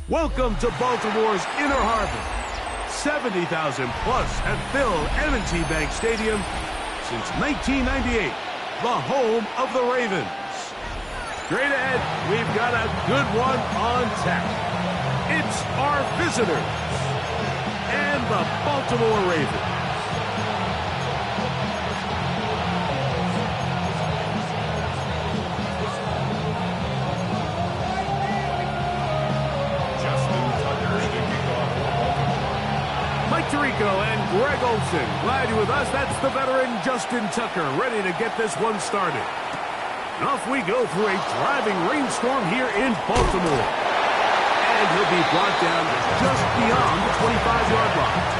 Welcome to Baltimore's Inner Harbor. 70,000 plus have filled M&T Bank Stadium since 1998, the home of the Ravens. Straight ahead, we've got a good one on tap. It's our visitors and the Baltimore Ravens. Tirico and Greg Olsen. Glad you're with us. That's the veteran Justin Tucker, ready to get this one started. And off we go through a driving rainstorm here in Baltimore. And he'll be brought down just beyond the 25-yard line.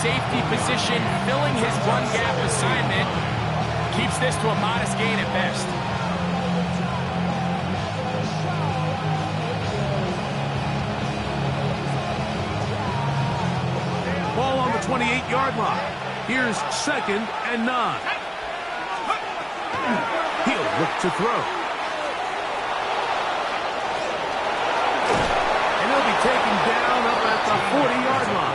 Safety position, filling his run gap assignment, keeps this to a modest gain at best. Ball on the 28-yard line. Here's 2nd and 9. He'll look to throw. And he'll be taken down up at the 40-yard line.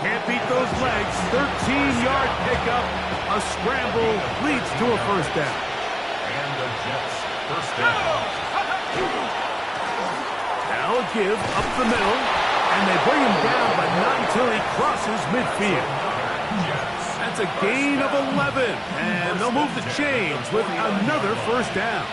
Can't beat those legs. 13-yard pickup. A scramble leads to a first down. And the Jets first down. Now a give up the middle. And they bring him down, but not until he crosses midfield. That's a gain of 11. And they'll move the chains with another first down.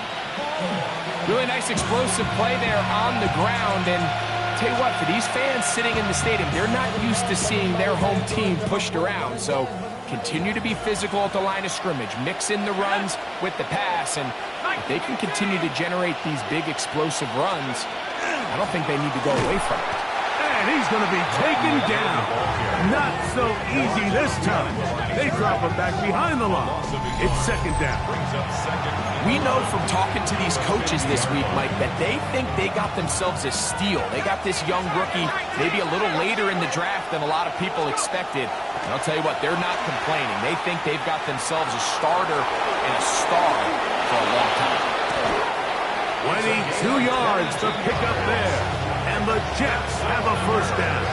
Really nice explosive play there on the ground. And tell you what, for these fans sitting in the stadium, they're not used to seeing their home team pushed around. So continue to be physical at the line of scrimmage. Mix in the runs with the pass. And if they can continue to generate these big explosive runs, I don't think they need to go away from it. And he's going to be taken down. Not so easy this time. They drop him back behind the line. It's 2nd down. We know from talking to these coaches this week, Mike, that they think they got themselves a steal. They got this young rookie maybe a little later in the draft than a lot of people expected. And I'll tell you what, they're not complaining. They think they've got themselves a starter and a star for a long time. 22 yards to pick up there. And the Jets have a first down.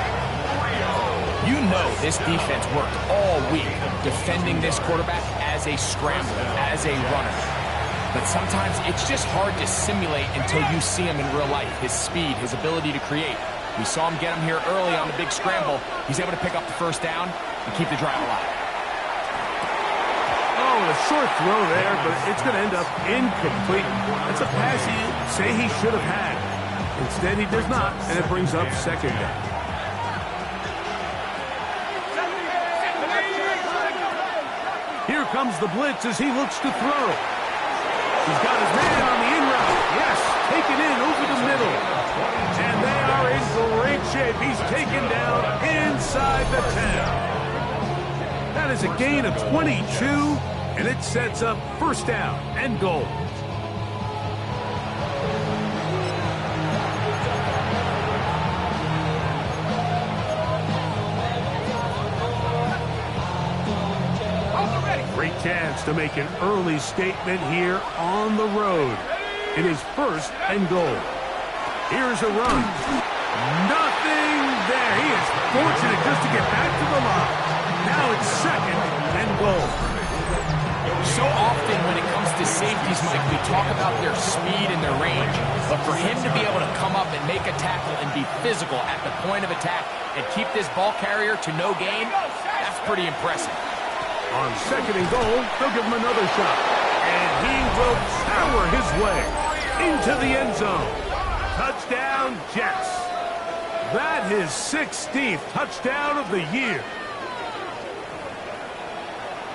You know this defense worked all week defending this quarterback as a scrambler, as a runner. But sometimes it's just hard to simulate until you see him in real life. His speed, his ability to create. We saw him get him here early on the big scramble. He's able to pick up the first down and keep the drive alive. Oh, a short throw there, but it's going to end up incomplete. That's a pass he'd say he should have had. Instead, he does not, and it brings up 2nd down. Here comes the blitz as he looks to throw. He's got his man on the in route. Yes, taken in over the middle. And they are in great shape. He's taken down inside the 10. That is a gain of 22, and it sets up first down and goal. Great chance to make an early statement here on the road. It is 1st and goal. Here's a run. Nothing there. He is fortunate just to get back to the line. Now it's 2nd and goal. So often when it comes to safeties, Mike, we talk about their speed and their range. But for him to be able to come up and make a tackle and be physical at the point of attack and keep this ball carrier to no gain, that's pretty impressive. On 2nd and goal, they'll give him another shot. And he will power his way into the end zone. Touchdown, Jets. That is 16th touchdown of the year.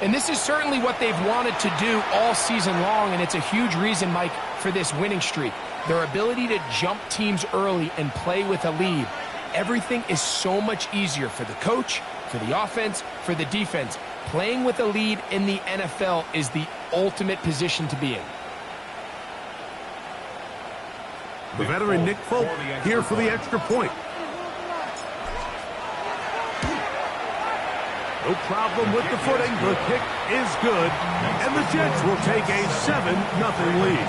And this is certainly what they've wanted to do all season long, and it's a huge reason, Mike, for this winning streak. Their ability to jump teams early and play with a lead. Everything is so much easier for the coach, for the offense, for the defense. Playing with a lead in the NFL is the ultimate position to be in. The veteran Nick Folk here for the extra point. No problem with the footing. The kick is good. And the Jets will take a 7-0 lead.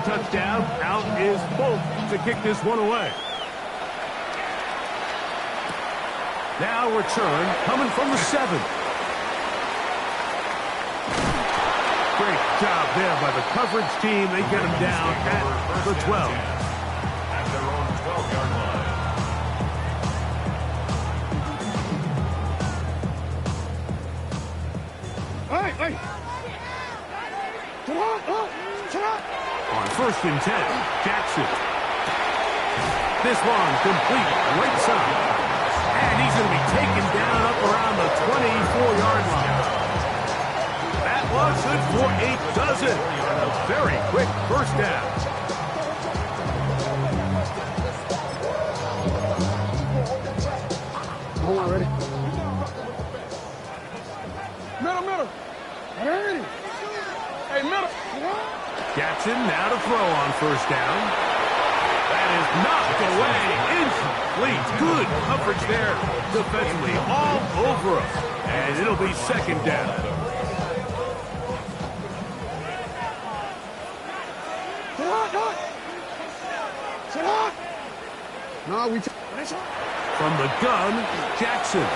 Touchdown, out is Folk to kick this one away. Now return coming from the 7. Great job there by the coverage team. They get him down at the 12. At their own 12-yard line. Hey! Come on! On 1st and 10, Jackson. This one complete, right side. And he's going to be taken down up around the 24-yard line. That was good for a dozen. And a very quick first down. Come on, ready? Middle. Ready? Hey, middle. Jackson now to throw on 1st down. That is knocked away. Incomplete. Good coverage there defensively. All over him. And it'll be 2nd down. Sit on. No, From the gun, Jackson.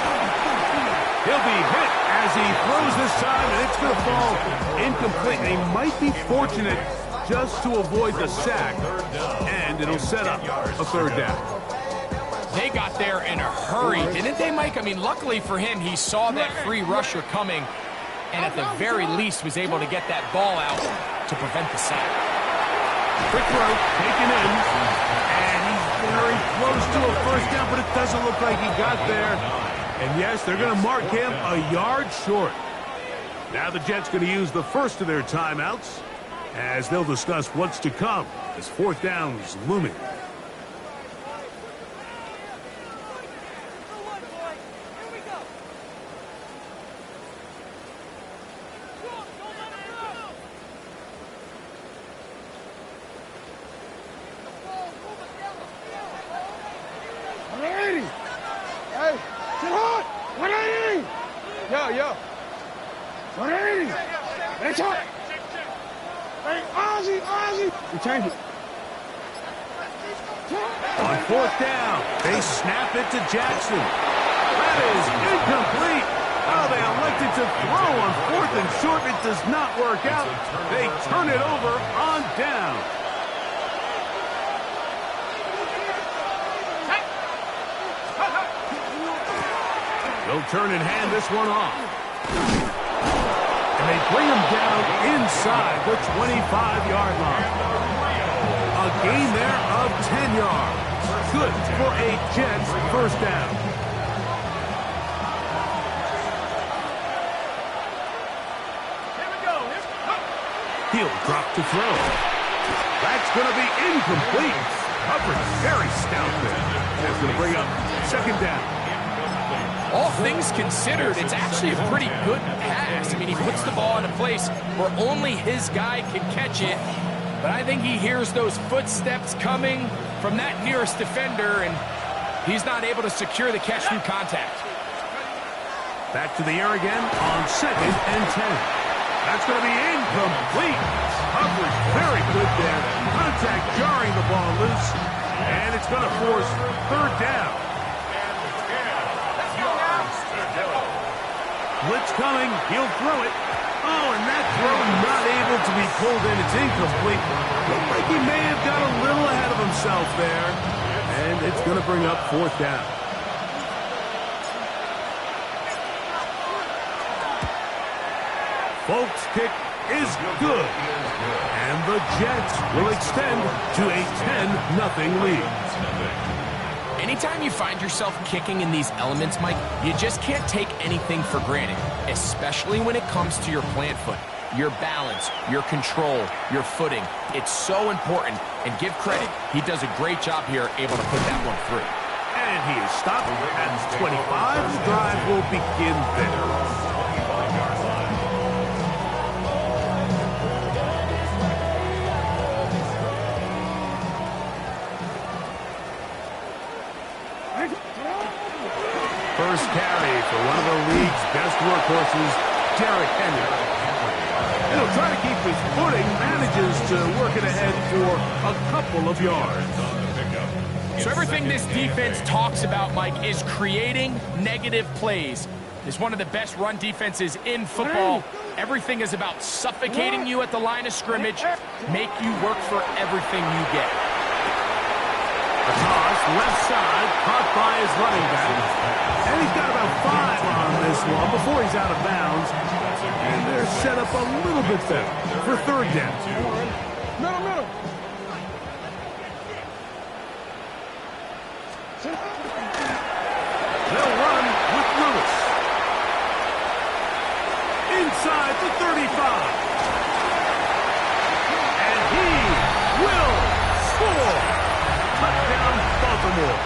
He'll be hit as he throws this time, and it's going to fall incomplete. They might be fortunate just to avoid the sack, and it'll set up a 3rd down. They got there in a hurry, didn't they, Mike? I mean, luckily for him, he saw that free rusher coming, and at the very least was able to get that ball out to prevent the sack. Quick throw, taken in, and he's very close to a 1st down, but it doesn't look like he got there. And yes, they're going to mark him a yard short. Now the Jets going to use the first of their timeouts as they'll discuss what's to come as 4th down is looming. Yo. 180. That's up. Hey, Ozzy. We change it. On 4th down, they snap it to Jackson. That is incomplete. Oh, they elected to throw on 4th and short. It does not work out. They turn it over on down. They'll turn and hand this one off. And they bring him down inside the 25-yard line. A gain there of 10 yards. Good for a Jets 1st down. He'll drop to throw. That's going to be incomplete. Coverage very stout there. That's going to bring up 2nd down. All things considered, it's actually a pretty good pass. I mean, he puts the ball in a place where only his guy can catch it. But I think he hears those footsteps coming from that nearest defender, and he's not able to secure the catch through contact. Back to the air again on 2nd and 10. That's going to be incomplete. Coverage very good there. Contact jarring the ball loose. And it's going to force 3rd down. Blitz coming. He'll throw it. Oh, and that throw not able to be pulled in. It's incomplete. Looked like he may have got a little ahead of himself there. And it's going to bring up 4th down. Folks' kick is good. And the Jets will extend to a 10-0 lead. Anytime you find yourself kicking in these elements, Mike, you just can't take anything for granted, especially when it comes to your plant foot. Your balance, your control, your footing. It's so important, and give credit. He does a great job here, able to put that one through. And he is stopped at 25. The drive will begin there. First carry for one of the league's best workhorses, Derrick Henry. He'll try to keep his footing, manages to work it ahead for a couple of yards. So everything this defense talks about, Mike, is creating negative plays. It's one of the best run defenses in football. Everything is about suffocating you at the line of scrimmage, make you work for everything you get. A toss, left side, caught by his running back. And he's got about 5 on this one before he's out of bounds. And they're set up a little bit better for 3rd down. Middle. They'll run with Lewis. Inside the 35. And he will score. Touchdown, Baltimore.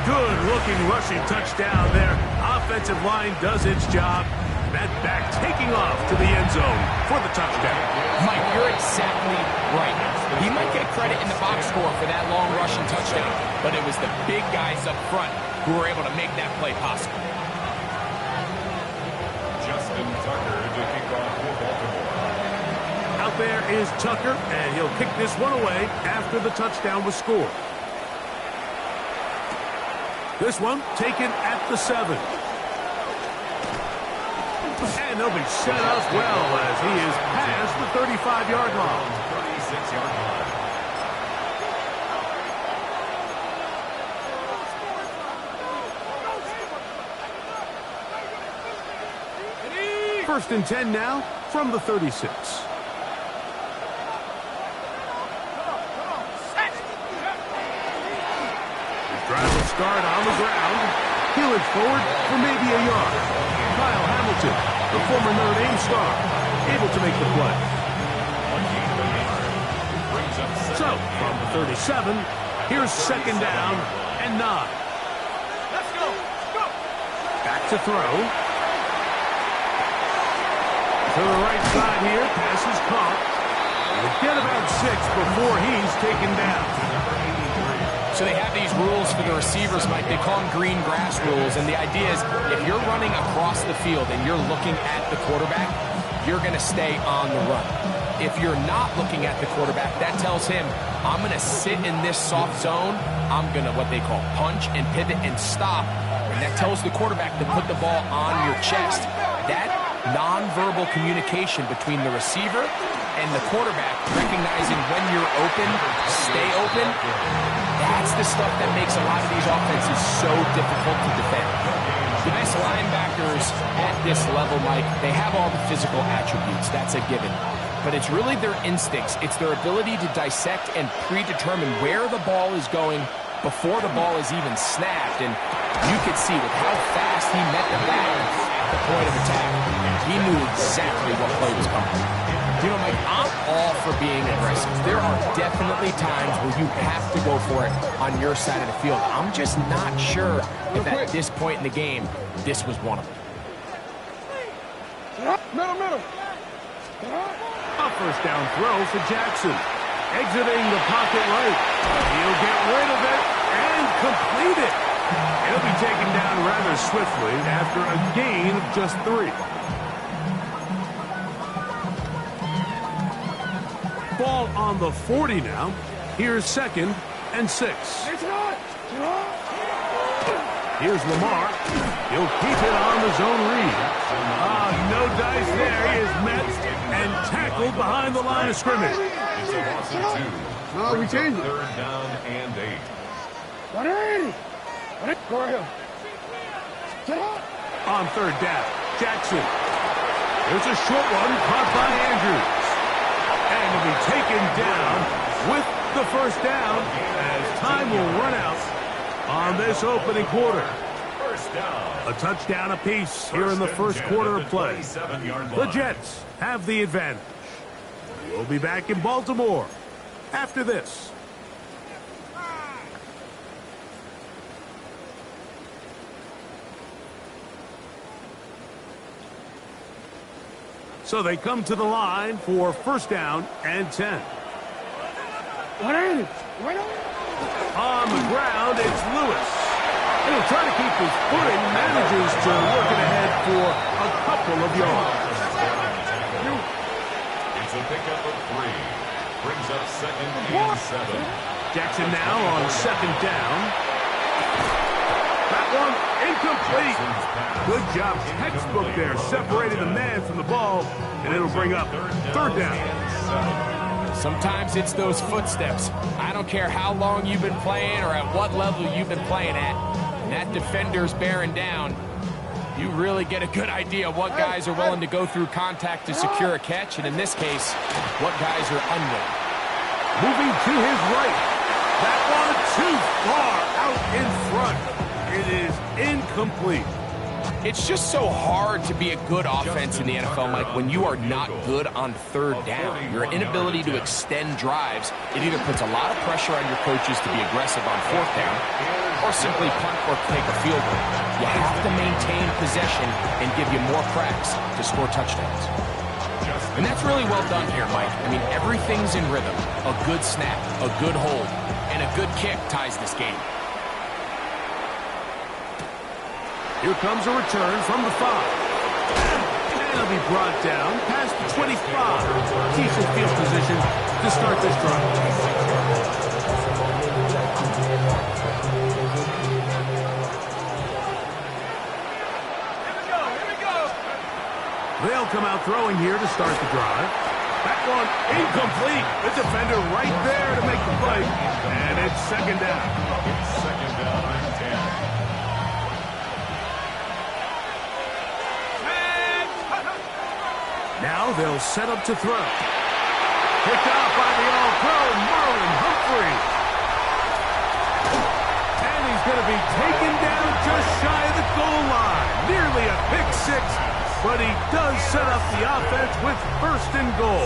Good-looking rushing touchdown there. Offensive line does its job. That back taking off to the end zone for the touchdown. Mike, you're exactly right. He might get credit in the box score for that long rushing touchdown, but it was the big guys up front who were able to make that play possible. Justin Tucker to kick off for Baltimore. Out there is Tucker, and he'll kick this one away after the touchdown was scored. This one taken at the 7. And they'll be set up well as he is past the 35-yard line. 36-yard line. First and 10 now from the 36. Drive will start on the ground. He'll it forward for maybe a yard. Kyle Hamilton, the former Notre Dame star, able to make the play. So, from the 37, here's 2nd down and 9. Let's go. Back to throw. To the right side here, pass is caught. We'll get about 6 before he's taken down. So they have these rules for the receivers, Mike. They call them green grass rules. And the idea is if you're running across the field and you're looking at the quarterback, you're going to stay on the run. If you're not looking at the quarterback, that tells him, I'm going to sit in this soft zone. I'm going to, what they call, punch and pivot and stop. And that tells the quarterback to put the ball on your chest. That nonverbal communication between the receiver and the quarterback, recognizing when you're open, stay open, that's the stuff that makes a lot of these offenses so difficult to defend. The best linebackers at this level, Mike, they have all the physical attributes. That's a given. But it's really their instincts. It's their ability to dissect and predetermine where the ball is going before the ball is even snapped. And you could see with how fast he met the back at the point of attack, he knew exactly what play was coming. You know, Mike, I'm all for being aggressive. There are definitely times where you have to go for it on your side of the field. I'm just not sure if at this point in the game, this was one of them. Middle. A first down throw for Jackson. Exiting the pocket right. He'll get rid of it and complete it. He'll be taken down rather swiftly after a gain of just 3. Ball on the 40 now. Here's 2nd and 6. Here's Lamar. He'll keep it on the zone read. No dice there. He is met and tackled behind the line of scrimmage. It's a loss of 2. No, we Brings up changed it. third down and 8. Go right here. Get out. On third down, Jackson. There's a short one caught by Andrews. And to be taken down with the first down as time will run out on this opening quarter. First down. A touchdown apiece here in the first quarter of play. 27-yard The line. Jets have the advantage. We'll be back in Baltimore after this. So they come to the line for first down and 10. On the ground, it's Lewis. And he'll try to keep his footing, manages to work it ahead for a couple of yards. It's a pickup of 3. Brings up second and 7. Jackson now on second down. That one incomplete. Good job, textbook there, separating the man from the ball, and it'll bring up third down. Sometimes it's those footsteps. I don't care how long you've been playing or at what level you've been playing at. And that defender's bearing down. You really get a good idea of what guys are willing to go through contact to secure a catch, and in this case, what guys are unwilling. Moving to his right. That one too far out in front. It is incomplete. It's just so hard to be a good offense in the NFL, Mike, when you are not good on third down. Your inability to extend drives, it either puts a lot of pressure on your coaches to be aggressive on fourth down or simply punt or take a field goal. You have to maintain possession and give you more cracks to score touchdowns. And that's really well done here, Mike. I mean, everything's in rhythm. A good snap, a good hold, and a good kick ties this game. Here comes a return from the 5. And it'll be brought down past the 25. Decent field position to start this drive. They'll come out throwing here to start the drive. That one incomplete. The defender right there to make the play. And it's second down. It's second down and 10. Now they'll set up to throw. Picked off by the all-pro Marlon Humphrey. And he's going to be taken down just shy of the goal line. Nearly a pick six, but he does set up the offense with first and goal.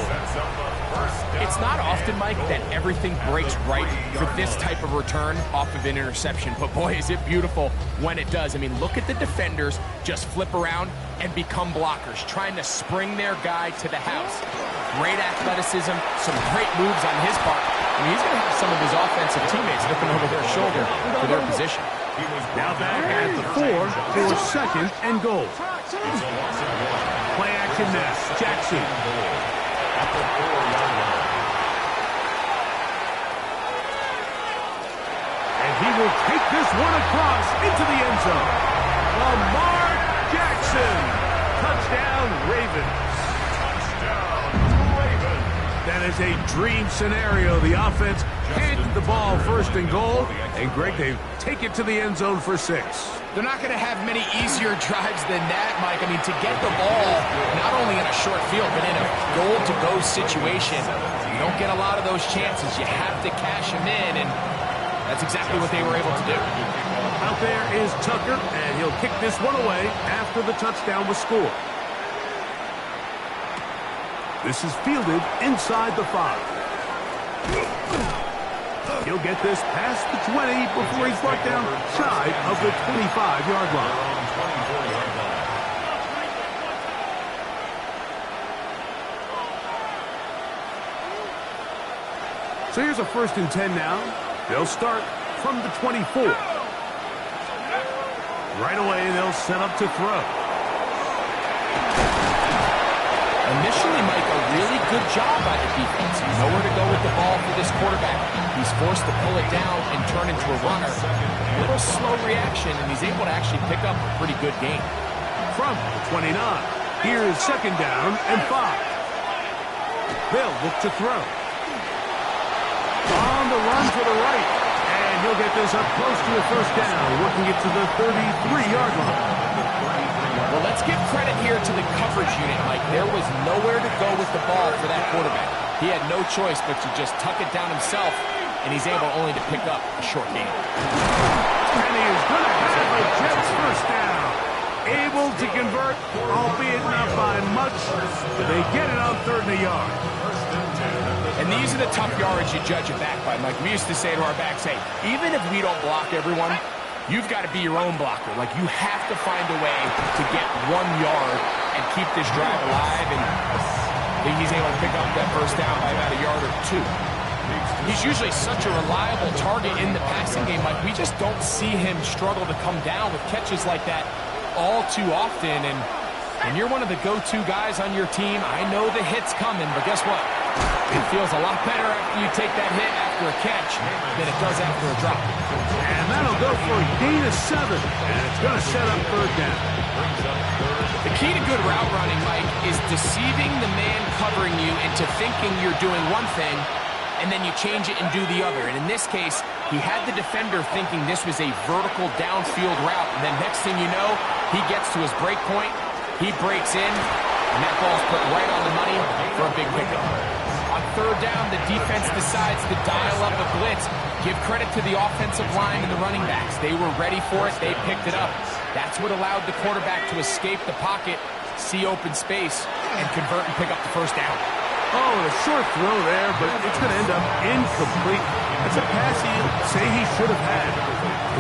It's not often, Mike, that everything breaks right for this type of return off of an interception. But boy, is it beautiful when it does. I mean, look at the defenders just flip around and become blockers, trying to spring their guy to the house. Great athleticism, some great moves on his part. I mean, he's going to have some of his offensive teammates looking over their shoulder for their position. Now back at the 4 for second and goal. Play action now. Jackson. At the 4-yard line. And he will take this one across into the end zone. Lamar Jackson. Touchdown, Ravens. That is a dream scenario. The offense handed the ball first and goal. And Greg, they take it to the end zone for 6. They're not going to have many easier drives than that, Mike. I mean, to get the ball not only in a short field, but in a goal-to-go situation, you don't get a lot of those chances. You have to cash them in, and that's exactly what they were able to do. Out there is Tucker, and he'll kick this one away after the touchdown was scored. This is fielded inside the 5. He'll get this past the 20 before he's brought down shy of the 25-yard line. So here's a first and 10 now. They'll start from the 24. Right away, they'll set up to throw. Initially, Mike, a really good job by the defense. Nowhere to go with the ball for this quarterback. He's forced to pull it down and turn into a runner. A little slow reaction, and he's able to actually pick up a pretty good game. From the 29, here's second down and 5. They'll look to throw. On the run to the right. And he'll get this up close to a first down, working it to the 33-yard line. Well, let's give credit here to the coverage unit, Mike. There was nowhere to go with the ball for that quarterback. He had no choice but to just tuck it down himself, and he's able only to pick up a short gain. And he is going to have a Jets first down. Able to convert, albeit not by much. They get it on 3rd and a yard. And these are the tough yards you judge a back by, Mike. We used to say to our backs, hey, even if we don't block everyone, you've got to be your own blocker. Like, you have to find a way to get 1 yard and keep this drive alive. And I think he's able to pick up that first down by about a yard or 2. He's usually such a reliable target in the passing game. Like, we just don't see him struggle to come down with catches like that all too often. And when you're one of the go-to guys on your team, I know the hit's coming, but guess what? It feels a lot better after you take that hit after a catch than it does after a drop. And that'll go for a gain of 7. And it's going to set up 3rd down. The key to good route running, Mike, is deceiving the man covering you into thinking you're doing one thing, and then you change it and do the other. And in this case, he had the defender thinking this was a vertical downfield route. And then next thing you know, he gets to his break point, he breaks in, and that ball's put right on the money for a big pickup. On 3rd down, the defense decides to dial up a blitz. Give credit to the offensive line and the running backs. They were ready for it. They picked it up. That's what allowed the quarterback to escape the pocket, see open space, and convert and pick up the first down. Oh, a short throw there, but it's going to end up incomplete. That's a pass he'd say he should have had.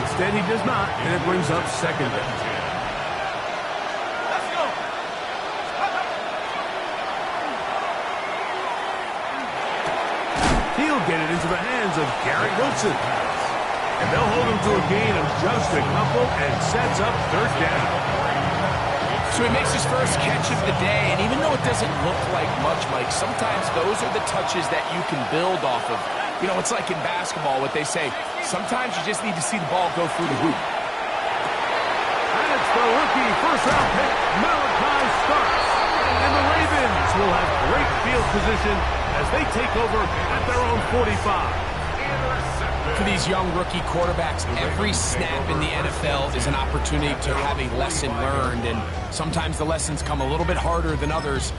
Instead, he does not, and it brings up 2nd down. He'll get it into the hands of Garrett Wilson. And they'll hold him to a gain of just a couple and sets up 3rd down. So he makes his first catch of the day, and even though it doesn't look like much, Mike, sometimes those are the touches that you can build off of. You know, it's like in basketball, what they say, sometimes you just need to see the ball go through the hoop. And it's the rookie first-round pick, Malachi Starks. And the Ravens will have great field position as they take over at their own 45. For these young rookie quarterbacks, every snap in the NFL is an opportunity to have a lesson learned, and sometimes the lessons come a little bit harder than others.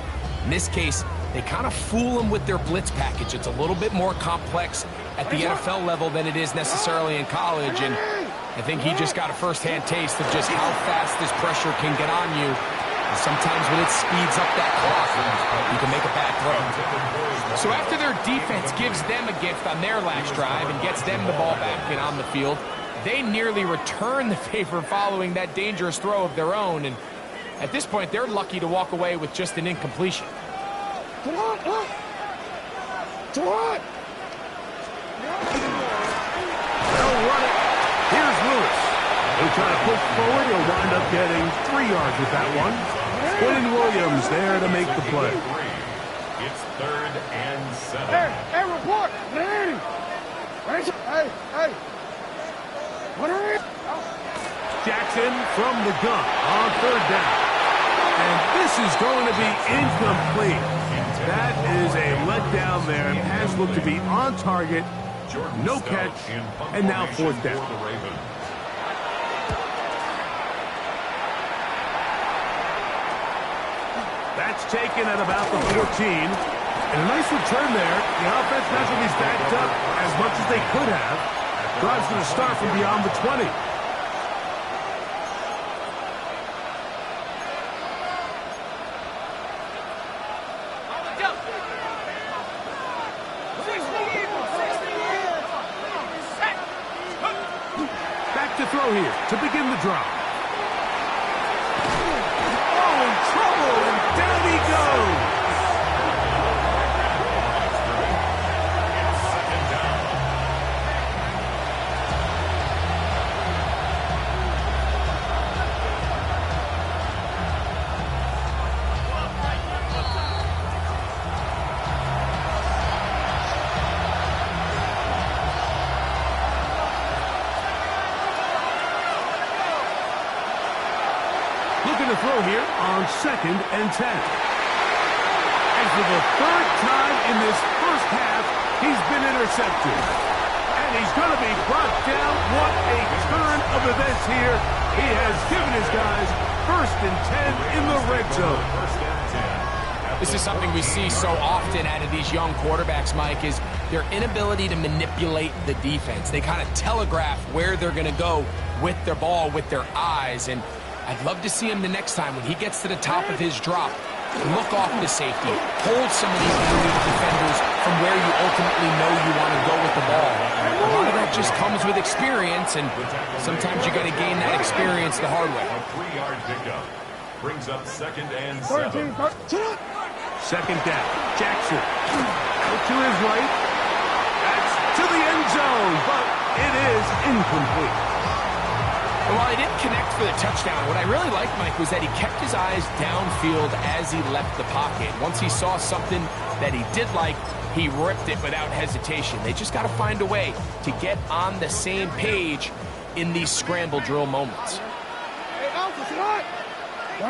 In this case, they kind of fool them with their blitz package. It's a little bit more complex at the NFL level than it is necessarily in college, and I think he just got a first-hand taste of just how fast this pressure can get on you. And sometimes when it speeds up that clock, you can make a bad throw. So after their defense gives them a gift on their last drive and gets them the ball back and on the field, they nearly return the favor following that dangerous throw of their own. And at this point, they're lucky to walk away with just an incompletion. Come on, come on. They'll run it. Here's Lewis. He'll try to push forward. He'll wind up getting 3 yards with that one. Quinn Williams there to make the play. It's 3rd and 7. Hey, report. Hey. Jackson from the gun on 3rd down. And this is going to be incomplete. That is a letdown there. Pass looked to be on target. No catch. And now 4th down. That's taken at about the 14. And a nice return there. The offense not going to be backed up as much as they could have. Drive's going to start from beyond the 20. Back to throw here to begin the drive. Oh, in trouble, and down he goes. Looking to throw here on 2nd and 10. And for the 3rd time in this first half, He's been intercepted. And he's going to be brought down. What a turn of events here. He has given his guys 1st and 10 in the red zone. This is something we see so often out of these young quarterbacks, Mike, is their inability to manipulate the defense. They kind of telegraph where they're going to go with their ball, with their eyes. And I'd love to see him the next time when he gets to the top of his drop. Look off the safety. Hold some of these underneath defenders from where you ultimately know you want to go with the ball. A lot of that just comes with experience, and sometimes you got to gain that experience the hard way. A 3-yard pickup brings up 2nd and 7. Second down. Jackson. Out to his right. That's to the end zone, but it is incomplete. And while he didn't connect for the touchdown, what I really liked, Mike, was that he kept his eyes downfield as he left the pocket. Once he saw something that he did like, he ripped it without hesitation. They just got to find a way to get on the same page in these scramble drill moments. In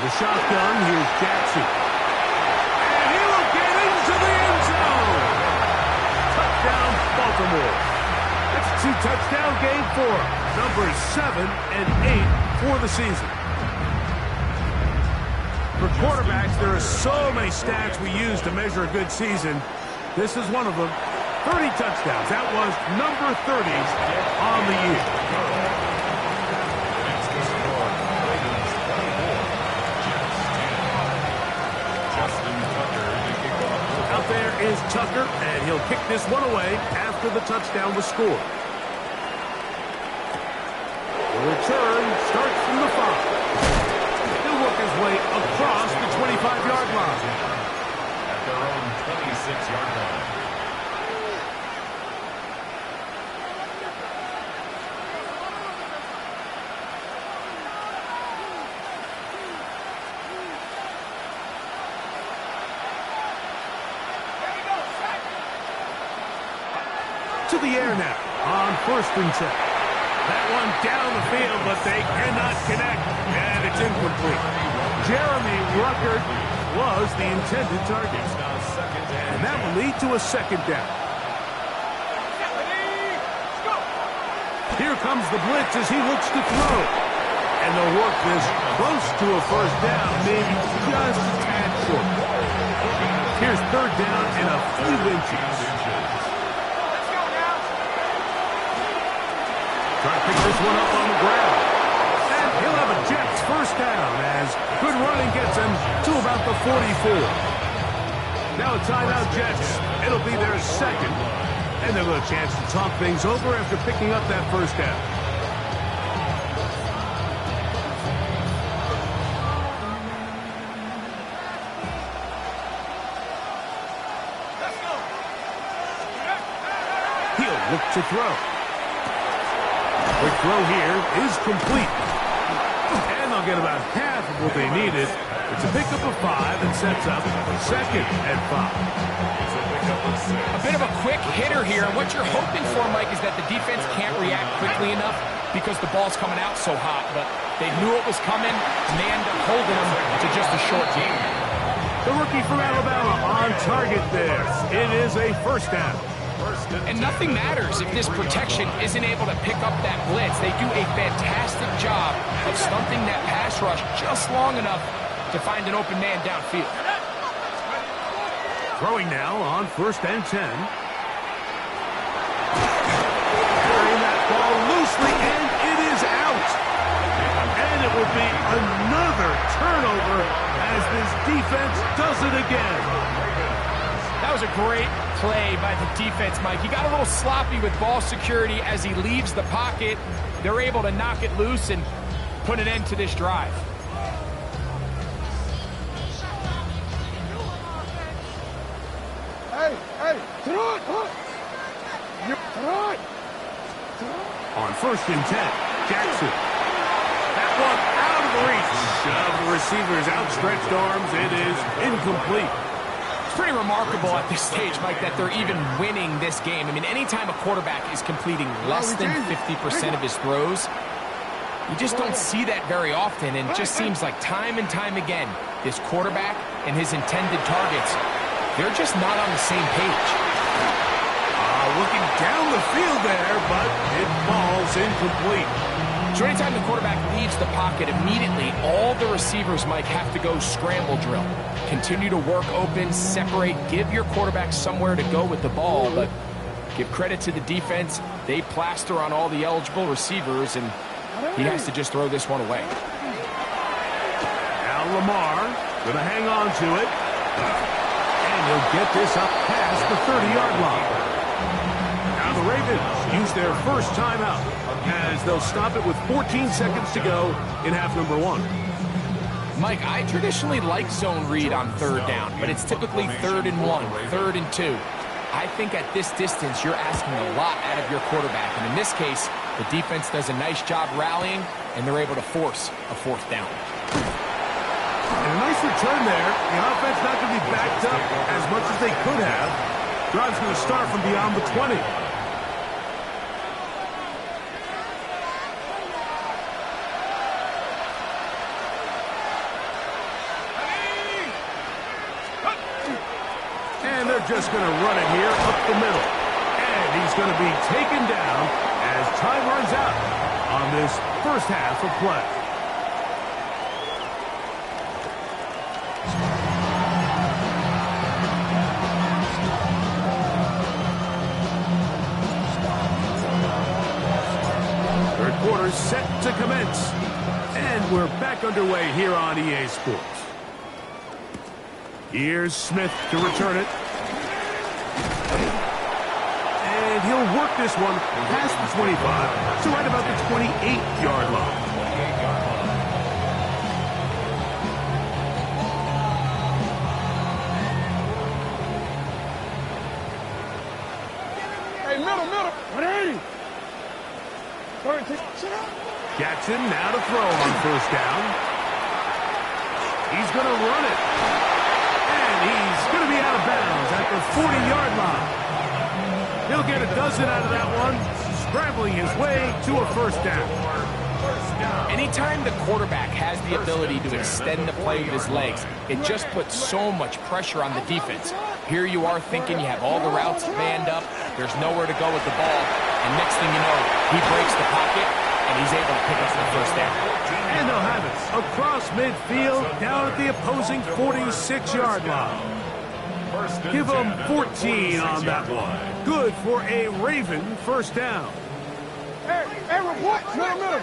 the shotgun, here's Jackson. And he will get into the end zone. Touchdown, Baltimore. That's a 2-touchdown game for numbers 7 and 8 for the season. For quarterbacks, there are so many stats we use to measure a good season. This is one of them. 30 touchdowns. That was number 30 on the year. Out there is Tucker, and he'll kick this one away after the touchdown was scored. The return starts from the 5. He'll work his way across the 25-yard line. At their own 26-yard line. To the air now on 1st and 10. That one down the field, but they cannot connect, and it's incomplete. Jeremy Ruckert was the intended target. And that will lead to a 2nd down. Here comes the blitz as he looks to throw. And they'll work this close to a 1st down, maybe just a tad short. Here's 3rd down in a few inches. Try to pick this one up on the ground. And he'll have a Jets 1st down as good running gets him to about the 44. Now a timeout Jets. It'll be their 2nd. And they'll have a chance to talk things over after picking up that 1st down. He'll look to throw. Quick throw here is complete. And they'll get about half of what they needed. It's a pickup of 5 and sets up 2nd and 5. A bit of a quick hitter here, and what you're hoping for, Mike, is that the defense can't react quickly enough because the ball's coming out so hot. But they knew it was coming, and they end up holding them to just a short game. The rookie from Alabama on target there. It is a 1st down. And nothing matters if this protection isn't able to pick up that blitz. They do a fantastic job of stumping that pass rush just long enough to find an open man downfield. Throwing now on 1st and 10. Carrying that ball loosely, and it is out. And it will be another turnover as this defense does it again. That was a great play by the defense, Mike. He got a little sloppy with ball security as he leaves the pocket. They're able to knock it loose and put an end to this drive. Hey, throw it, throw it. On 1st and 10, Jackson. That one out of the reach of the receiver's outstretched arms. It is incomplete. It's pretty remarkable at this stage, Mike, that they're even winning this game. I mean, anytime a quarterback is completing less than 50% of his throws, you just don't see that very often, and it just seems like time and time again, this quarterback and his intended targets They're just not on the same page. Looking down the field there, but it falls incomplete. So anytime the quarterback leaves the pocket, immediately all the receivers, Mike, have to go scramble drill. Continue to work open, separate, give your quarterback somewhere to go with the ball, but give credit to the defense. They plaster on all the eligible receivers, and he has to just throw this one away. Now Lamar gonna hang on to it, and he'll get this up past the 30-yard line. Now the Ravens use their first timeout as they'll stop it with 14 seconds to go in half number 1. Mike, I traditionally like zone read on third down, but it's typically 3rd and 1, 3rd and 2. I think at this distance, you're asking a lot out of your quarterback. And in this case, the defense does a nice job rallying, and they're able to force a 4th down. And a nice return there. The offense not going to be backed up as much as they could have. Drive's going to start from beyond the 20. And they're just going to run it here up the middle. And he's going to be taken down as time runs out on this first half of play. Third quarter set to commence. And we're back underway here on EA Sports. Here's Smith to return it. And he'll work this one past the 25 to right about the 28-yard line. Hey, middle. 180. Jackson now to throw on first down. He's going to run it. And he's going to be out of bounds at the 40-yard line. He'll get a dozen out of that one, scrambling his way to a first down. Anytime the quarterback has the ability to extend the play with his legs, it just puts so much pressure on the defense. Here you are thinking you have all the routes manned up, there's nowhere to go with the ball, and next thing you know, he breaks the pocket, and he's able to pick up the first down. And they'll have it across midfield, down at the opposing 46-yard line. Give them 14 on that one. Good for a Raven first down. Hey, report. Middle.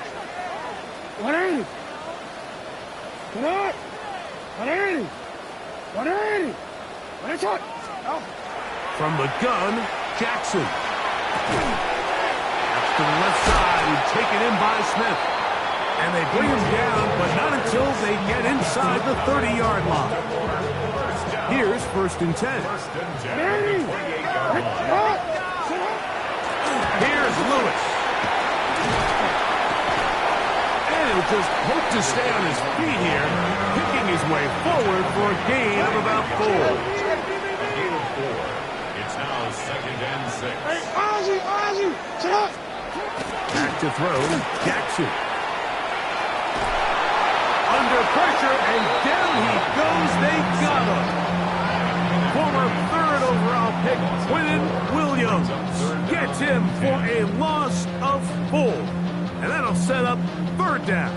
180. 180. 180. 180. From the gun, Jackson. That's to the left side, taken in by Smith. And they bring him down, but not until they get inside the 30-yard line. Here's 1st and 10. Here's Lewis. And he'll just hope to stay on his feet here, picking his way forward for a gain of about 4. It's now 2nd and 6. Hey, Ozzy, sit up. Back to throw, Jackson. Under pressure, and down he goes. They got him. Former 3rd overall pick, Quinnen Williams, gets him for a loss of 4. And that'll set up 3rd down.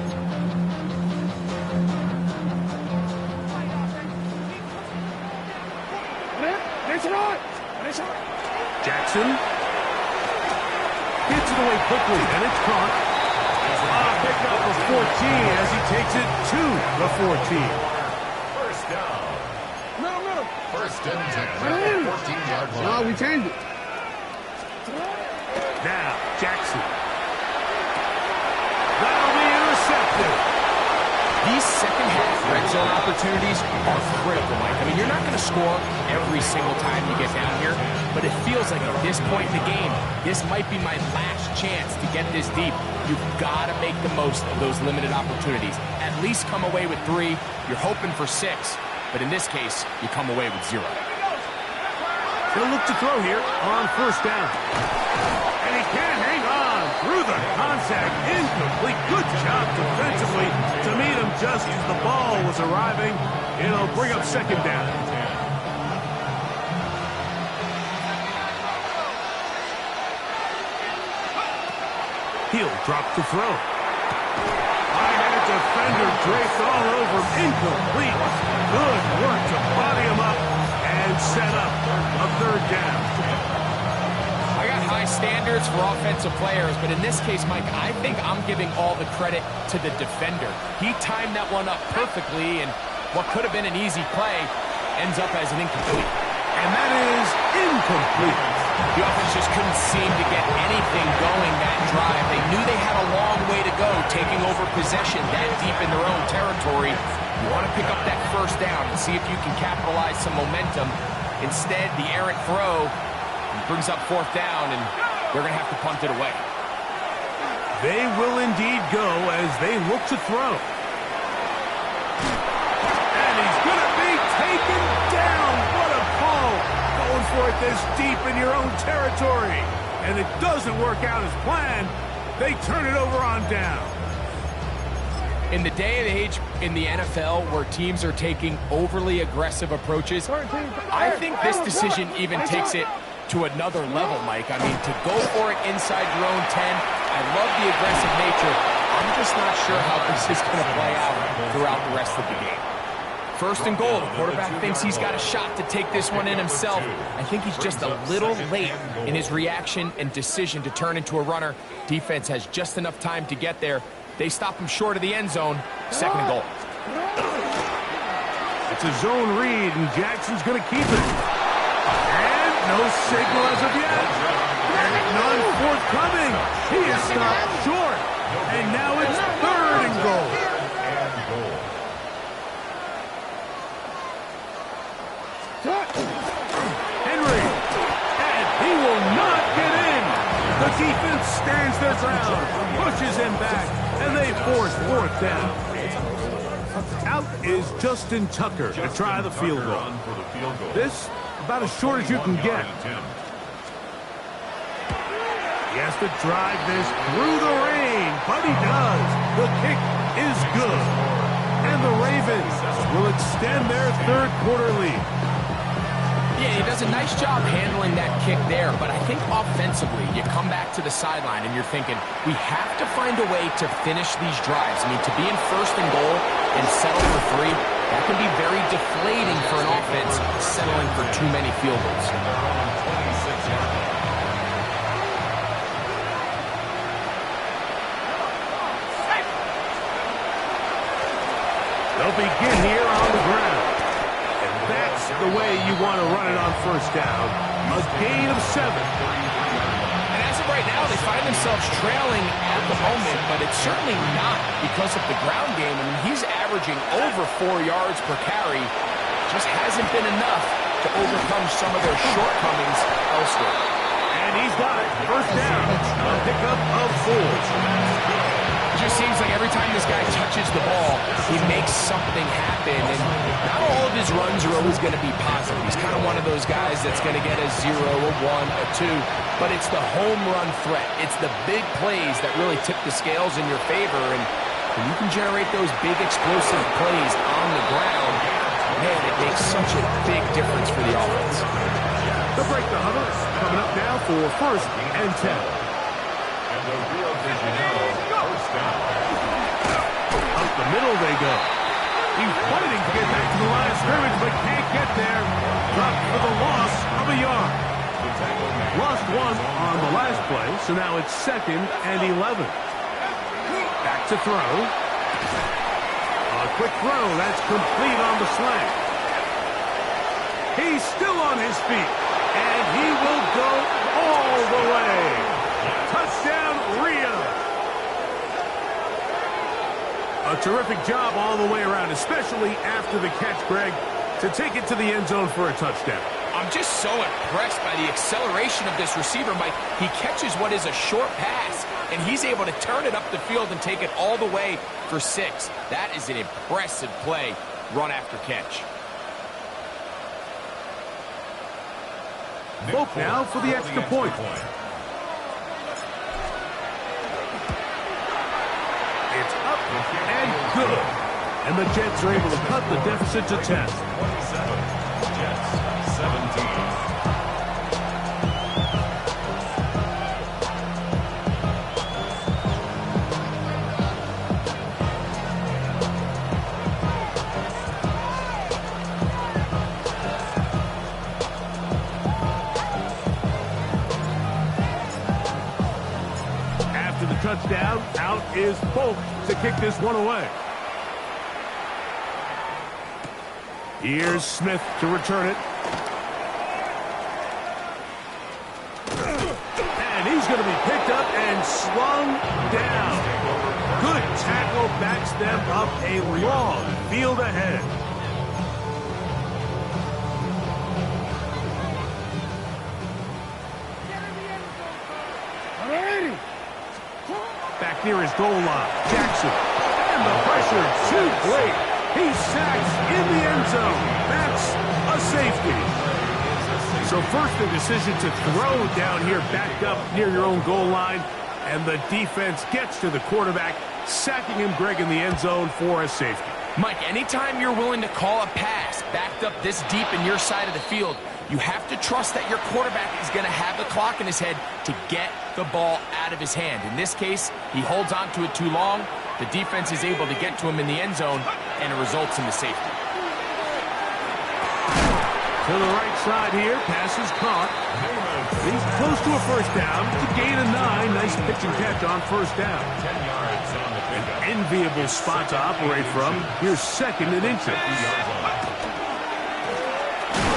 Jackson gets it away quickly, and it's caught. Pick up a 14 as he takes it to the 14. First down. Middle. 1st and 10. 14-yard line. No, we changed it. Now, Jackson. That'll be intercepted. These second-half red zone opportunities are critical, Mike. I mean, you're not going to score every single time you get down here, but it feels like at this point in the game, this might be my last chance to get this deep. You've got to make the most of those limited opportunities. At least come away with 3. You're hoping for 6, but in this case, you come away with 0. He'll look to throw here on first down. And he can't hang on through the contact. Incomplete. Good job defensively to meet him just as the ball was arriving. It'll bring up 2nd down. He'll drop the throw. Right-handed defender draped all over him. Incomplete. Good work to body him up and set up a third down. I got high standards for offensive players, but in this case, Mike, I think I'm giving all the credit to the defender. He timed that one up perfectly, and what could have been an easy play ends up as an incomplete. And that is incomplete. The offense just couldn't seem to get anything going that drive. They knew they had a long way to go, taking over possession that deep in their own territory. You want to pick up that first down and see if you can capitalize some momentum. Instead, the errant throw brings up fourth down, and they're going to have to punt it away. They will indeed go as they look to throw. And he's going to be taken down. What a call. Going for it this deep in your own territory. And it doesn't work out as planned. They turn it over on down. In the day and age in the NFL where teams are taking overly aggressive approaches, I think this decision even takes it to another level, Mike. I mean, to go for it inside your own 10, I love the aggressive nature. I'm just not sure how this is going to play out throughout the rest of the game. First and goal. The quarterback thinks he's got a shot to take this one in himself. I think he's just a little late in his reaction and decision to turn into a runner. Defense has just enough time to get there. They stop him short of the end zone. Second and goal. It's a zone read, and Jackson's going to keep it. And no signal as of yet. And none forthcoming. He is stopped short. And now it's third and goal. Henry. And he will not get in. The defense stands their ground, pushes him back, and they force fourth down. Out is Justin Tucker to try the field goal. This about as short as you can get. He has to drive this through the rain, but he does. The kick is good. And the Ravens will extend their third quarter lead. Yeah, he does a nice job handling that kick there, but I think offensively, you come back to the sideline and you're thinking, we have to find a way to finish these drives. I mean, to be in first and goal and settle for three, that can be very deflating for an offense settling for too many field goals. They'll begin here on the ground. And that's the way you want to run it on first down. A gain of 7. And as of right now, they find themselves trailing at the moment, but it's certainly not because of the ground game. I mean, he's averaging over 4 yards per carry. Just hasn't been enough to overcome some of their shortcomings elsewhere. And he's got it. First down. A pickup of 4. It just seems like every time this guy touches the ball, he makes something happen, and not all of his runs are always going to be positive. He's kind of one of those guys that's going to get a 0, a 1, a 2, but it's the home run threat. It's the big plays that really tip the scales in your favor, and when you can generate those big explosive plays on the ground, man, it makes such a big difference for the offense. The break the huddle coming up now for first and 10. And the Rio de Janeiro first down. Up the middle they go. He's fighting to get back to the line of scrimmage, but can't get there. Dropped for the loss of a yard. Lost 1 on the last play, so now it's second and 11. Back to throw. A quick throw, that's complete on the slant. He's still on his feet, and he will go all the way. Touchdown, Rio. A terrific job all the way around, especially after the catch, Greg, to take it to the end zone for a touchdown. I'm just so impressed by the acceleration of this receiver, Mike. He catches what is a short pass, and he's able to turn it up the field and take it all the way for 6. That is an impressive play, run after catch. Hope now for the extra point. It's up and good. And the Jets are able to cut the deficit to 10. 27, Jets 17. touchdown. Out is Folk to kick this one away. Here's Smith to return it. And he's going to be picked up and slung down. Good tackle backs them up a long field ahead. Back near his goal line, Jackson. And the pressure too great. He sacks in the end zone. That's a safety. So first the decision to throw down here, backed up near your own goal line. And the defense gets to the quarterback, sacking him, Greg, in the end zone for a safety. Mike, anytime you're willing to call a pass backed up this deep in your side of the field, you have to trust that your quarterback is going to have the clock in his head to get the ball out of his hand. In this case, he holds on to it too long. The defense is able to get to him in the end zone, and it results in the safety. To the right side here, pass is caught. He's close to a first down. It's a gain of 9. Nice pitch and catch on first down. 10 yards on the pickup. An enviable spot to operate from. Here's second and inches.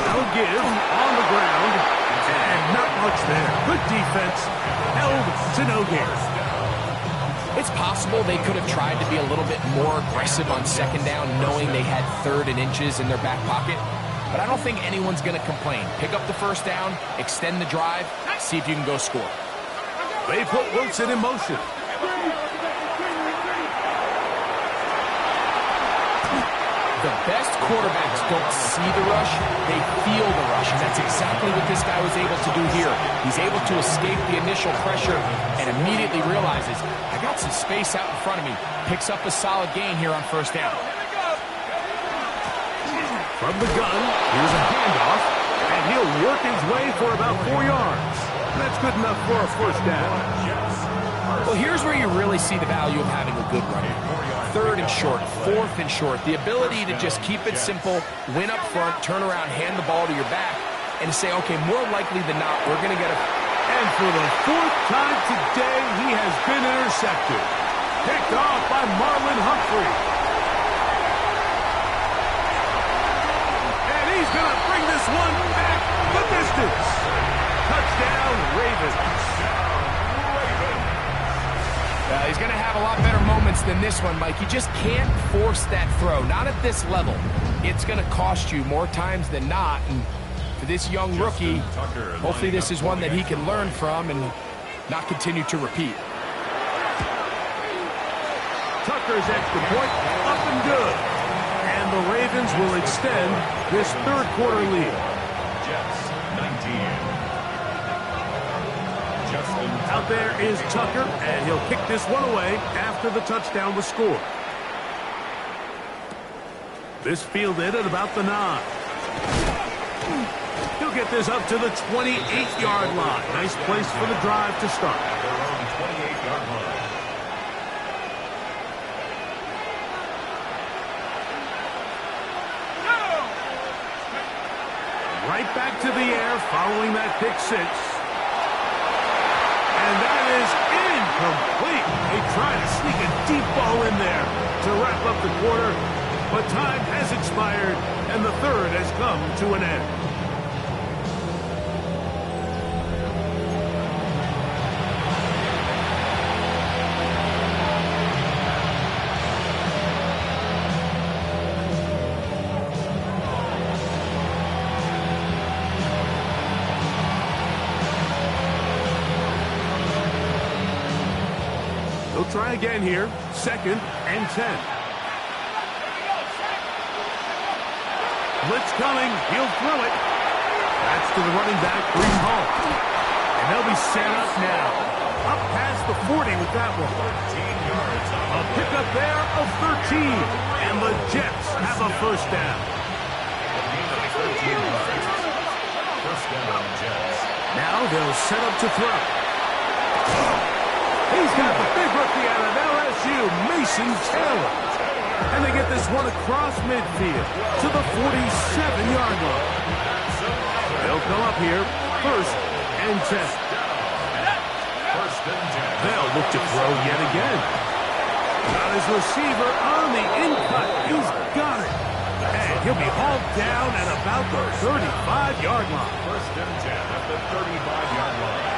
No give on the ground. And not much there. Good defense. Held to no gain. It's possible they could have tried to be a little bit more aggressive on second down, knowing they had third and inches in their back pocket. But I don't think anyone's going to complain. Pick up the first down, extend the drive, see if you can go score. They put Wilson in motion. The best quarterbacks don't see the rush, they feel the rush. And that's exactly what this guy was able to do here. He's able to escape the initial pressure and immediately realizes, I got some space out in front of me. Picks up a solid gain here on first down. From the gun, here's a handoff, and he'll work his way for about 4 yards. That's good enough for a first down. Well, here's where you really see the value of having a good runner. Third and short, fourth and short. The ability to just keep it simple, win up front, turn around, hand the ball to your back, and say, okay, more likely than not, we're going to get a... And for the 4th time today, he has been intercepted. Picked off by Marlon Humphrey. And he's going to bring this one back the distance. Touchdown, Ravens. He's going to have a lot better moments than this one, Mike. You just can't force that throw. Not at this level. It's going to cost you more times than not. And for this young rookie, hopefully this is one that he can learn from and not continue to repeat. Tucker's extra point, up and good. And the Ravens will extend this third quarter lead. Jets, 19. Out there is Tucker, and he'll kick this one away after the touchdown was scored. This fielded at about the 9. He'll get this up to the 28-yard line. Nice place for the drive to start. Their own 28-yard line. Right back to the air following that pick 6. And that is incomplete. They try to sneak a deep ball in there to wrap up the quarter, but time has expired, and the third has come to an end. Try again here. 2nd and 10. Blitz coming. He'll throw it. That's to the running back, Brees Hall. And they'll be set up now. Up past the 40 with that one. 13 yards. A pickup there of 13. And the Jets have a first down. First down, Jets. Now they'll set up to throw. He's got the big rookie out of LSU, Mason Taylor. And they get this one across midfield to the 47-yard line. They'll come up here, 1st and 10. First They'll look to throw yet again. Got his receiver on the in-cut. He's got it. And he'll be hauled down at about the 35-yard line. First and 10 at the 35-yard line.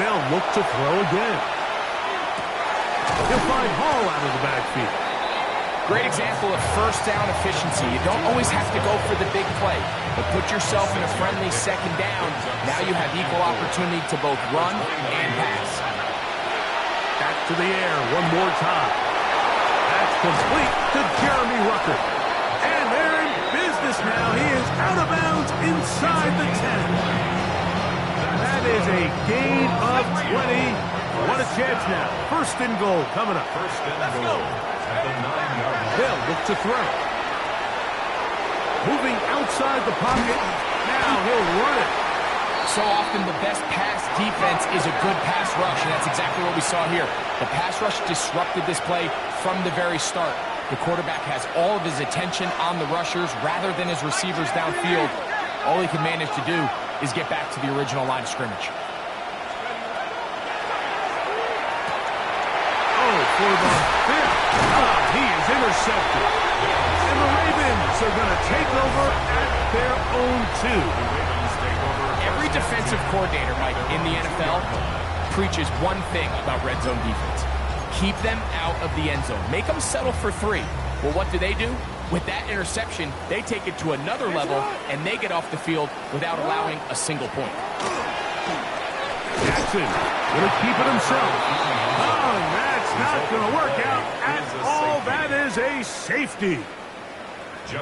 They'll look to throw again. He'll find Hall out of the backfield. Great example of first down efficiency. You don't always have to go for the big play, but put yourself in a friendly second down. Now you have equal opportunity to both run and pass. Back to the air one more time. That's complete to Jeremy Ruckert. And they're in business now. He is out of bounds inside the 10. That is a gain of 20. What a chance now. First and goal coming up. First and goal at the 9-yard line. They'll look to throw. Moving outside the pocket. Now he'll run it. So often the best pass defense is a good pass rush, and that's exactly what we saw here. The pass rush disrupted this play from the very start. The quarterback has all of his attention on the rushers rather than his receivers downfield. All he can manage to do is get back to the original line of scrimmage. For the fifth. He is intercepted. And the Ravens are going to take over at their own 2. Every defensive coordinator, Mike, in the NFL preaches one thing about red zone defense. Keep them out of the end zone. Make them settle for 3. Well, what do? With that interception, they take it to another level, and they get off the field without allowing a single point. Jackson going to keep it himself. Oh, that's not going to work out at all. That is a safety.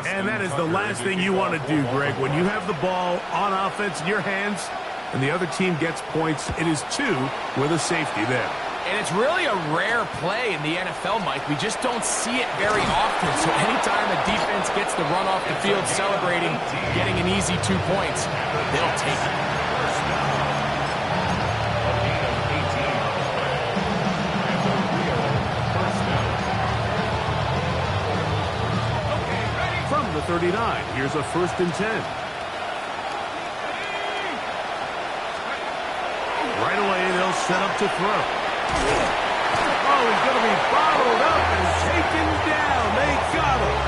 And that is the last thing you want to do, Greg. When you have the ball on offense in your hands and the other team gets points, it is 2 with a safety there. And it's really a rare play in the NFL, Mike. We just don't see it very often. So anytime a defense gets the run off the field celebrating, getting an easy 2 points, they'll take it. From the 39, here's a first and 10. Right away, they'll set up to throw. Oh, he's going to be bottled up and taken down. They got him.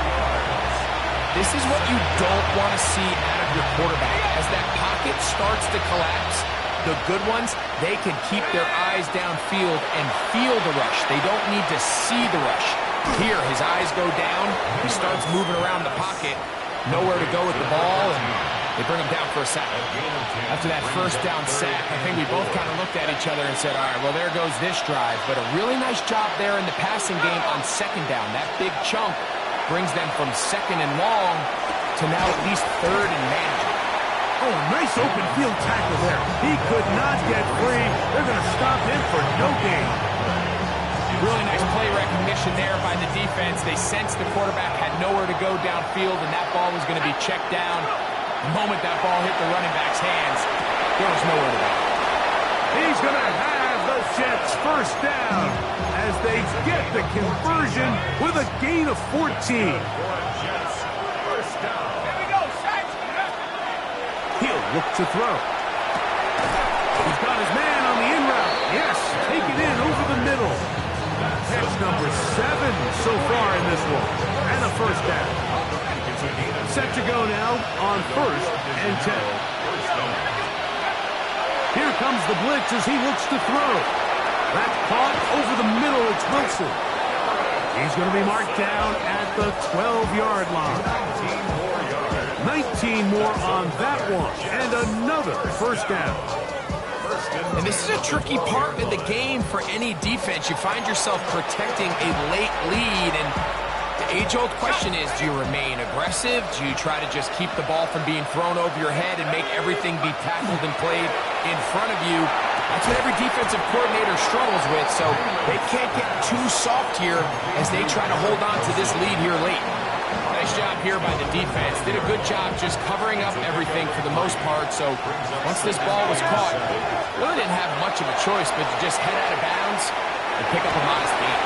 This is what you don't want to see out of your quarterback. As that pocket starts to collapse, the good ones, they can keep their eyes downfield and feel the rush. They don't need to see the rush. Here, his eyes go down. He starts moving around the pocket. Nowhere to go with the ball, and they bring him down for a sack. After that first down sack, I think we both kind of looked at each other and said, all right, well, there goes this drive. But a really nice job there in the passing game on second down. That big chunk brings them from second and long to now at least third and manageable. Oh, nice open field tackle there. He could not get free. They're going to stop him for no gain. Really nice play recognition there by the defense. They sensed the quarterback had nowhere to go downfield, and that ball was going to be checked down. The moment that ball hit the running back's hands, there was nowhere to go. He's going to have the Jets first down as they get the conversion with a gain of 14. He'll look to throw. He's got his man on the in route. Yes, take it in over the middle. Catch number 7 so far in this one. And a first down. Set to go now on first and 10. Here comes the blitz as he looks to throw. That's caught over the middle. It's Wilson. He's going to be marked down at the 12-yard line. 19 more on that one. And another first down. And this is a tricky part of the game for any defense. You find yourself protecting a late lead, and the age-old question is, do you remain aggressive? Do you try to just keep the ball from being thrown over your head and make everything be tackled and played in front of you? That's what every defensive coordinator struggles with, so they can't get too soft here as they try to hold on to this lead here late. Nice job here by the defense. Did a good job just covering up everything for the most part. So once this ball was caught, really didn't have much of a choice but to just head out of bounds and pick up a modest gain.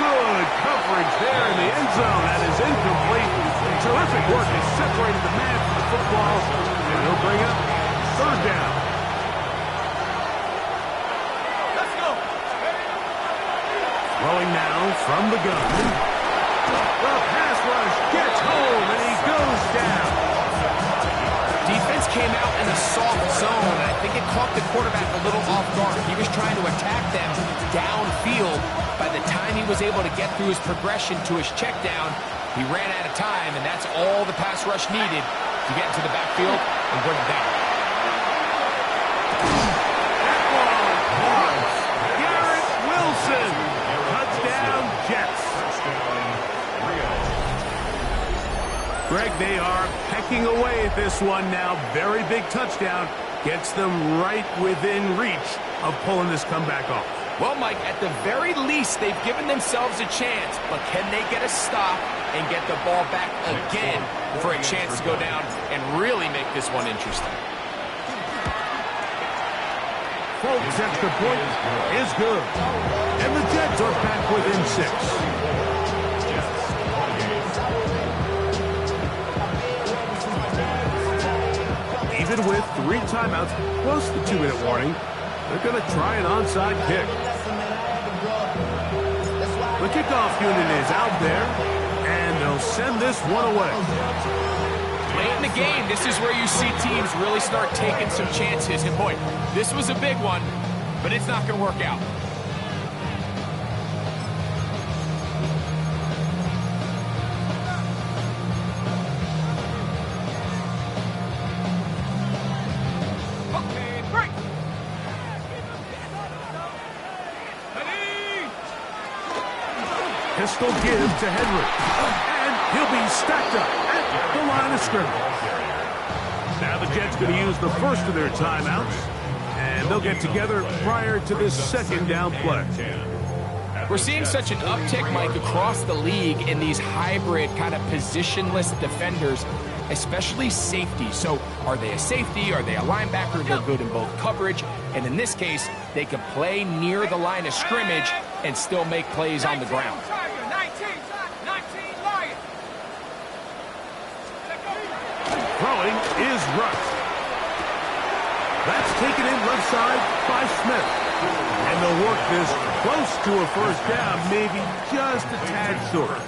Good coverage there in the end zone. That is incomplete. Terrific work. He separated the man from the football. And he'll bring up third down. Let's go. Throwing now from the gun. The pass rush gets home, and he goes down. Defense came out in a soft zone, and I think it caught the quarterback a little off guard. He was trying to attack them downfield. By the time he was able to get through his progression to his check down, he ran out of time, and that's all the pass rush needed to get into the backfield and bring him down. That ball caught. Garrett Wilson. Touchdown, Jets. Greg, they are pecking away at this one now. Very big touchdown. Gets them right within reach of pulling this comeback off. Well, Mike, at the very least, they've given themselves a chance, but can they get a stop and get the ball back again for a chance to go down and really make this one interesting? Folks, extra point is good. And the Jets are back within 6. Even with 3 timeouts, plus the 2-minute warning, they're going to try an onside kick. The kickoff unit is out there, and they'll send this one away. Late in the game, this is where you see teams really start taking some chances. And boy, this was a big one, but it's not going to work out. Pistol give to Henry. And he'll be stacked up at the line of scrimmage. Now the Jets going to use the first of their timeouts. And they'll get together prior to this second down play. We're seeing such an uptick, Mike, across the league in these hybrid kind of positionless defenders, especially safety. So are they a safety? Are they a linebacker? They're good in both coverage. And in this case, they can play near the line of scrimmage and still make plays on the ground. Throwing is Rush. That's taken in left side by Smith. And they'll work this close to a first down, maybe just a tad short.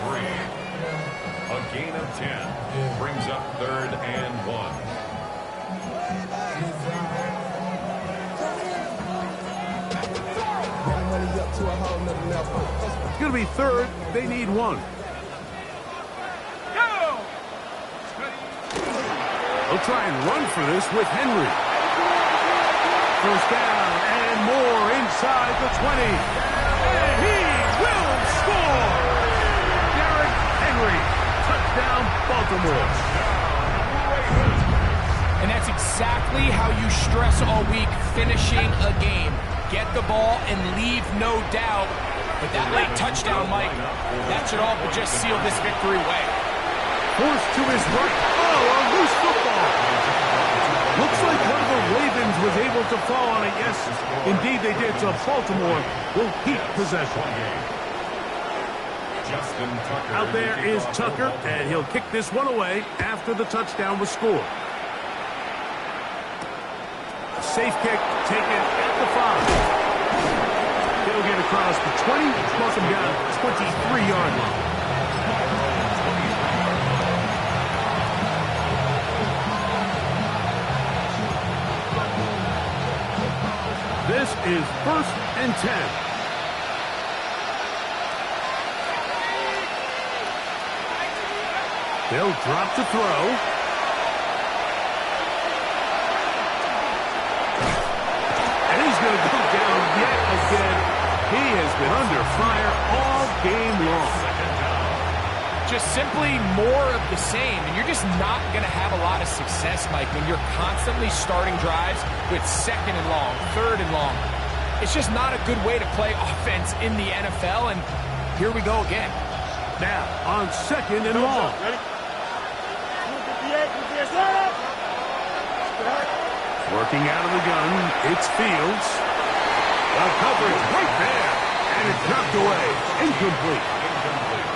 A gain of 10 brings up 3rd and 1. It's going to be 3rd. They need 1. They'll try and run for this with Henry. First down and more inside the 20. And he will score! Derrick Henry. Touchdown, Baltimore. And that's exactly how you stress all week, finishing a game. Get the ball and leave no doubt. But that late touchdown, Mike, that should all but just seal this victory away. Forced to his right. Oh, a loose football. Looks like one of the Ravens was able to fall on it. Yes, indeed they did. So Baltimore will keep possession. Out there is Tucker, and he'll kick this one away after the touchdown was scored. A safe kick taken at the 5. He'll get across the 20, plus him down 23-yard line. This is 1st and 10. They'll drop to throw. And he's going to go down yet again. He has been under fire all game long. Just simply more of the same, and you're just not going to have a lot of success, Mike, when you're constantly starting drives with 2nd and long, 3rd and long. It's just not a good way to play offense in the NFL, and here we go again. Now, on 2nd and long. Working out of the gun, it's Fields. The coverage right there, and it's knocked away. Incomplete.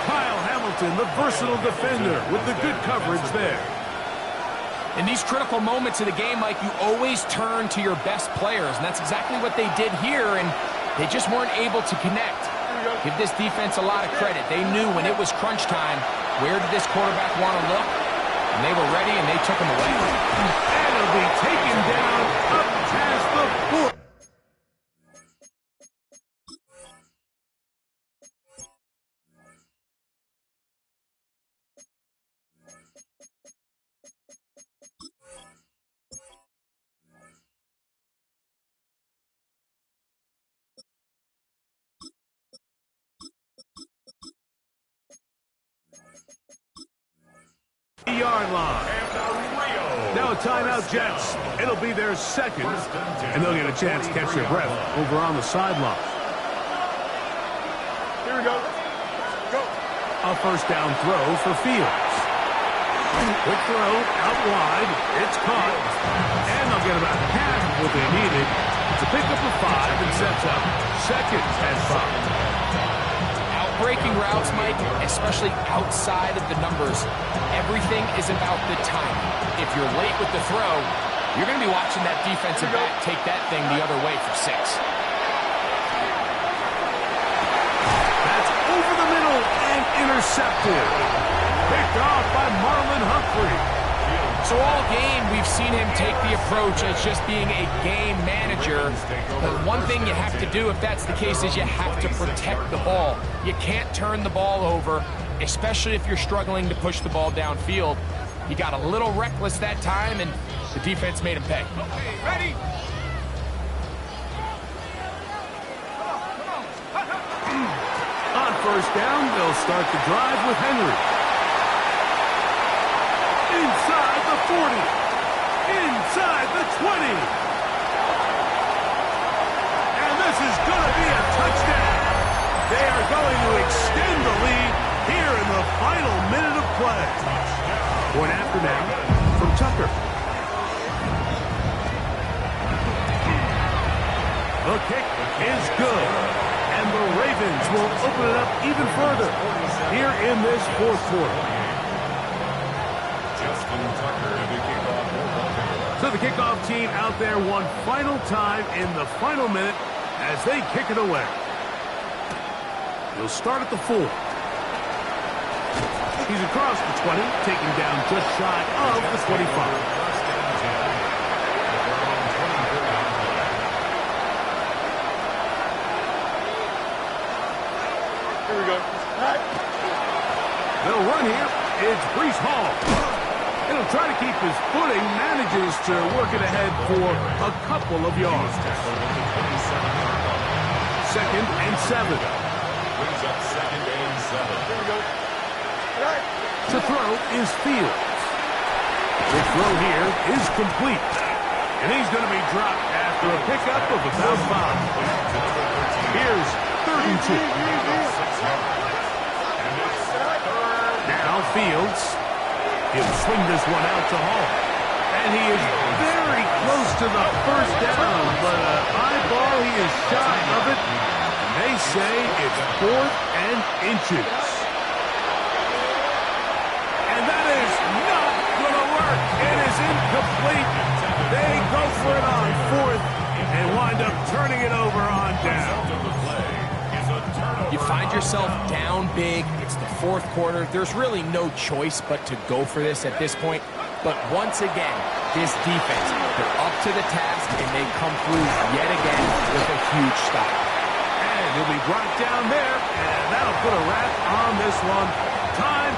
Kyle Hamilton, the versatile defender, with the good coverage there. In these critical moments of the game, Mike, you always turn to your best players, and that's exactly what they did here, and they just weren't able to connect. Give this defense a lot of credit. They knew when it was crunch time, where did this quarterback want to look, and they were ready, and they took him away. And it'll be taken down up past the 4. Yard line. Now a timeout, Jets. It'll be their second, and they'll get a chance to catch their breath over on the sideline. Here we go. Go. A first down throw for Fields. Quick throw out wide. It's caught, and they'll get about half of what they needed to pick up a 5 and sets up second and 5. Breaking routes, Mike, especially outside of the numbers, everything is about the timing. If you're late with the throw, you're going to be watching that defensive back take that thing the other way for 6. That's over the middle and intercepted. Picked off by Marlon Humphrey. So all game, we've seen him take the approach as just being a game manager. But one thing you have to do, if that's the case, is you have to protect the ball. You can't turn the ball over, especially if you're struggling to push the ball downfield. He got a little reckless that time, and the defense made him pay. Ready? On first down, they'll start the drive with Henry. Inside the 40. Inside the 20. And this is going to be a touchdown. They are going to extend the lead here in the final minute of play. Point after now from Tucker. The kick is good. And the Ravens will open it up even further here in this fourth quarter. So the kickoff team out there one final time in the final minute as they kick it away. He'll start at the 4. He's across the 20, taking down just shy of the 25. Here we go. They'll run here. It's Breece Hall. He'll try to keep his footing, manages to work it ahead for a couple of yards. 2nd and 7. Brings up 2nd and 7. Here we go. To throw is Fields. The throw here is complete. And he's going to be dropped after a pickup of about 5. Here's 32. Now Fields. He'll swing this one out to Hall. And he is very close to the first down, but an eyeball, he is shy of it. And they say it's 4th and inches. And that is not going to work. It is incomplete. They go for it on 4th and wind up turning it over on down. You find yourself down big. It's the 4th quarter. There's really no choice but to go for this at this point. But once again, this defense, they're up to the task, and they come through yet again with a huge stop. And he'll be brought down there, and that'll put a wrap on this one. Time